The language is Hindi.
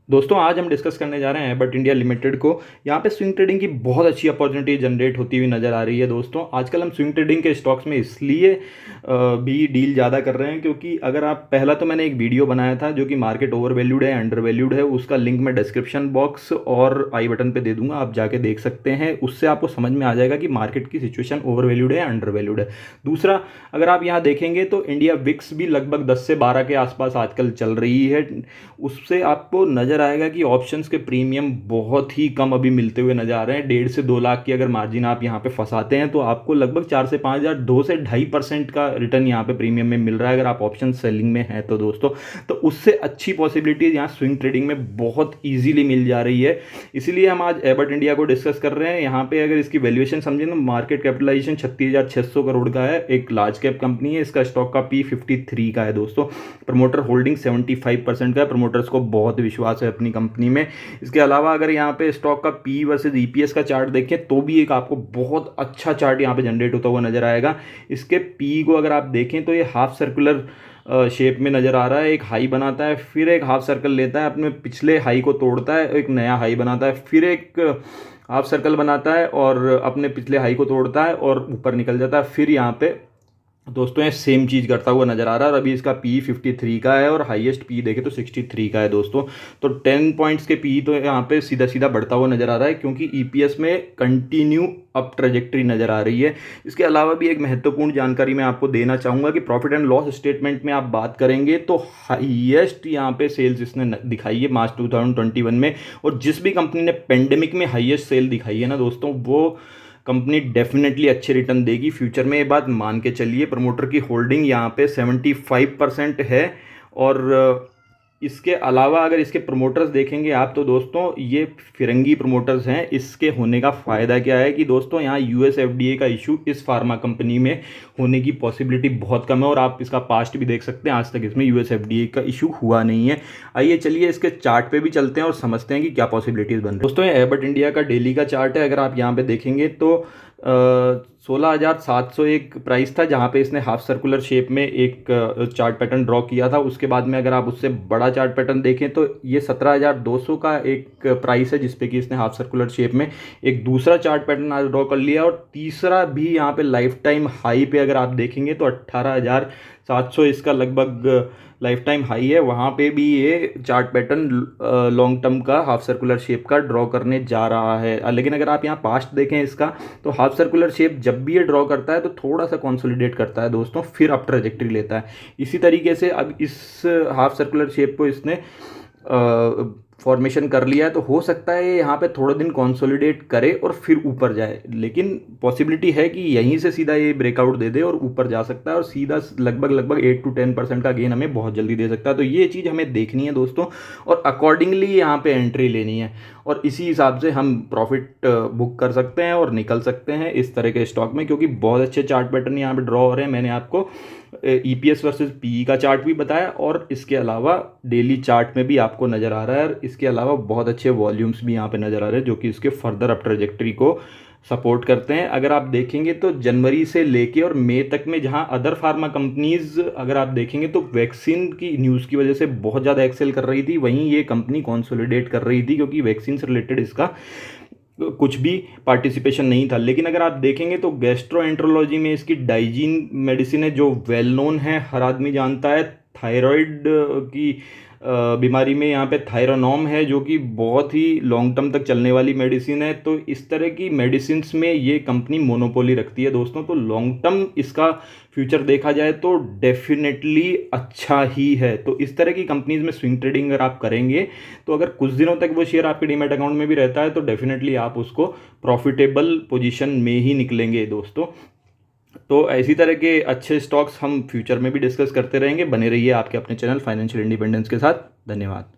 दोस्तों आज हम डिस्कस करने जा रहे हैं एबट इंडिया लिमिटेड को। यहाँ पे स्विंग ट्रेडिंग की बहुत अच्छी अपॉर्चुनिटी जनरेट होती हुई नज़र आ रही है। दोस्तों आजकल हम स्विंग ट्रेडिंग के स्टॉक्स में इसलिए भी डील ज़्यादा कर रहे हैं क्योंकि अगर आप पहला तो मैंने एक वीडियो बनाया था जो कि मार्केट ओवर वैल्यूड है अंडर वैल्यूड है, उसका लिंक मैं डिस्क्रिप्शन बॉक्स और आई बटन पे दे दूंगा, आप जाके देख सकते हैं। उससे आपको समझ में आ जाएगा कि मार्केट की सिचुएशन ओवर वैल्यूड है अंडर वैल्यूड है। दूसरा, अगर आप यहाँ देखेंगे तो इंडिया विक्स भी लगभग 10 से 12 के आसपास आजकल चल रही है। उससे आपको नज़र आएगा कि ऑप्शंस के प्रीमियम बहुत ही कम अभी मिलते हुए नजर आ रहे हैं। 1.5 से 2 लाख की अगर मार्जिन आप यहाँ पे फंसाते हैं तो आपको लगभग 4 से 5 हज़ार 2 से 2.5% का रिटर्न यहाँ पे प्रीमियम में मिल रहा है अगर आप ऑप्शन सेलिंग में हैं तो दोस्तों। तो उससे अच्छी पॉसिबिलिटीज यहाँ स्विंग ट्रेडिंग में बहुत ईजिली मिल जा रही है। इसीलिए हम आज एबट इंडिया को डिस्कस कर रहे हैं। यहाँ पे अगर इसकी वैल्यूएशन समझें तो मार्केट कैपिटलाइजेशन 36,600 करोड़ का है, एक लार्ज कैप कंपनी है। इसका स्टॉक का P53 का है दोस्तों। प्रमोटर होल्डिंग 75% का है। प्रमोटर्स को बहुत विश्वास है अपनी कंपनी में। इसके अलावा अगर यहाँ पे स्टॉक का पी वर्सेस ईपीएस का चार्ट देखें तो भी एक आपको बहुत अच्छा चार्ट यहाँ पे जनरेट होता हुआ नजर आएगा। इसके पी को अगर आप देखें तो ये हाफ सर्कुलर शेप में नज़र आ रहा है। एक हाई बनाता है, फिर एक हाफ सर्कल लेता है, अपने पिछले हाई को तोड़ता है, एक नया हाई बनाता है, फिर एक हाफ सर्कल बनाता है और अपने पिछले हाई को तोड़ता है और ऊपर निकल जाता है। फिर यहाँ पे दोस्तों ये सेम चीज़ करता हुआ नजर आ रहा है और अभी इसका P53 का है और हाईएस्ट पी देखे तो 63 का है दोस्तों। तो 10 पॉइंट्स के पी तो यहाँ पे सीधा सीधा बढ़ता हुआ नजर आ रहा है क्योंकि ईपीएस में कंटिन्यू अप ट्रेजेक्टरी नजर आ रही है। इसके अलावा भी एक महत्वपूर्ण जानकारी मैं आपको देना चाहूँगा कि प्रॉफिट एंड लॉस स्टेटमेंट में आप बात करेंगे तो हाईएस्ट यहाँ पे सेल्स इसने दिखाई है मार्च 2021 में। और जिस भी कंपनी ने पेंडेमिक में हाईएस्ट सेल दिखाई है ना दोस्तों, वो कंपनी डेफिनेटली अच्छे रिटर्न देगी फ्यूचर में, ये बात मान के चलिए। प्रमोटर की होल्डिंग यहाँ पे 75% है। और इसके अलावा अगर इसके प्रमोटर्स देखेंगे आप तो दोस्तों ये फिरंगी प्रमोटर्स हैं। इसके होने का फ़ायदा क्या है कि दोस्तों यहाँ यूएस एफडीए का इशू इस फार्मा कंपनी में होने की पॉसिबिलिटी बहुत कम है और आप इसका पास्ट भी देख सकते हैं, आज तक इसमें यूएस एफडीए का इशू हुआ नहीं है। आइए चलिए इसके चार्ट पे भी चलते हैं और समझते हैं कि क्या पॉसिबिलिटीज़ बन रही है। दोस्तों ये एबट इंडिया का डेली का चार्ट है। अगर आप यहाँ पे देखेंगे तो 16,701 प्राइस था जहाँ पे इसने हाफ सर्कुलर शेप में एक चार्ट पैटर्न ड्रॉ किया था। उसके बाद में अगर आप उससे बड़ा चार्ट पैटर्न देखें तो ये 17,200 का एक प्राइस है जिसपे कि इसने हाफ सर्कुलर शेप में एक दूसरा चार्ट पैटर्न आज ड्रॉ कर लिया। और तीसरा भी यहाँ पे लाइफ टाइम हाई पे अगर आप देखेंगे तो 18,700 इसका लगभग लाइफ टाइम हाई है। वहाँ पे भी ये चार्ट पैटर्न लॉन्ग टर्म का हाफ सर्कुलर शेप का ड्रॉ करने जा रहा है। लेकिन अगर आप यहाँ पास्ट देखें इसका तो हाफ सर्कुलर शेप जब भी ये ड्रॉ करता है तो थोड़ा सा कंसोलिडेट करता है दोस्तों, फिर अप ट्रेजेक्टरी लेता है। इसी तरीके से अब इस हाफ सर्कुलर शेप को इसने फॉर्मेशन कर लिया है तो हो सकता है यहाँ पे थोड़ा दिन कंसोलिडेट करे और फिर ऊपर जाए, लेकिन पॉसिबिलिटी है कि यहीं से सीधा ये ब्रेकआउट दे दे और ऊपर जा सकता है और सीधा लगभग 8 to 10% का गेन हमें बहुत जल्दी दे सकता है। तो ये चीज़ हमें देखनी है दोस्तों और अकॉर्डिंगली यहाँ पे एंट्री लेनी है और इसी हिसाब से हम प्रॉफिट बुक कर सकते हैं और निकल सकते हैं इस तरह के स्टॉक में, क्योंकि बहुत अच्छे चार्ट पैटर्न यहाँ पे ड्रॉ हो रहे हैं। मैंने आपको ईपीएस वर्सेस पीई का चार्ट भी बताया और इसके अलावा डेली चार्ट में भी आपको नज़र आ रहा है। और इसके अलावा बहुत अच्छे वॉल्यूम्स भी यहाँ पे नज़र आ रहे हैं जो कि इसके फर्दर अप ट्रेजेक्टरी को सपोर्ट करते हैं। अगर आप देखेंगे तो जनवरी से लेके और मई तक में जहां अदर फार्मा कंपनीज अगर आप देखेंगे तो वैक्सीन की न्यूज़ की वजह से बहुत ज़्यादा एक्सेल कर रही थी, वहीं ये कंपनी कंसोलिडेट कर रही थी क्योंकि वैक्सीन से रिलेटेड इसका कुछ भी पार्टिसिपेशन नहीं था। लेकिन अगर आप देखेंगे तो गैस्ट्रोएंट्रोलॉजी में इसकी डाइजीन मेडिसिन है जो वेल नोन है, हर आदमी जानता है। थायराइड की बीमारी में यहाँ पे थायरोनॉम है जो कि बहुत ही लॉन्ग टर्म तक चलने वाली मेडिसिन है। तो इस तरह की मेडिसिन में ये कंपनी मोनोपोली रखती है दोस्तों। तो लॉन्ग टर्म इसका फ्यूचर देखा जाए तो डेफिनेटली अच्छा ही है। तो इस तरह की कंपनीज में स्विंग ट्रेडिंग अगर आप करेंगे तो अगर कुछ दिनों तक वो शेयर आपके डीमैट अकाउंट में भी रहता है तो डेफिनेटली आप उसको प्रॉफिटेबल पोजीशन में ही निकलेंगे दोस्तों। तो ऐसी तरह के अच्छे स्टॉक्स हम फ्यूचर में भी डिस्कस करते रहेंगे। बने रहिए आपके अपने चैनल फाइनेंशियल इंडिपेंडेंस के साथ। धन्यवाद।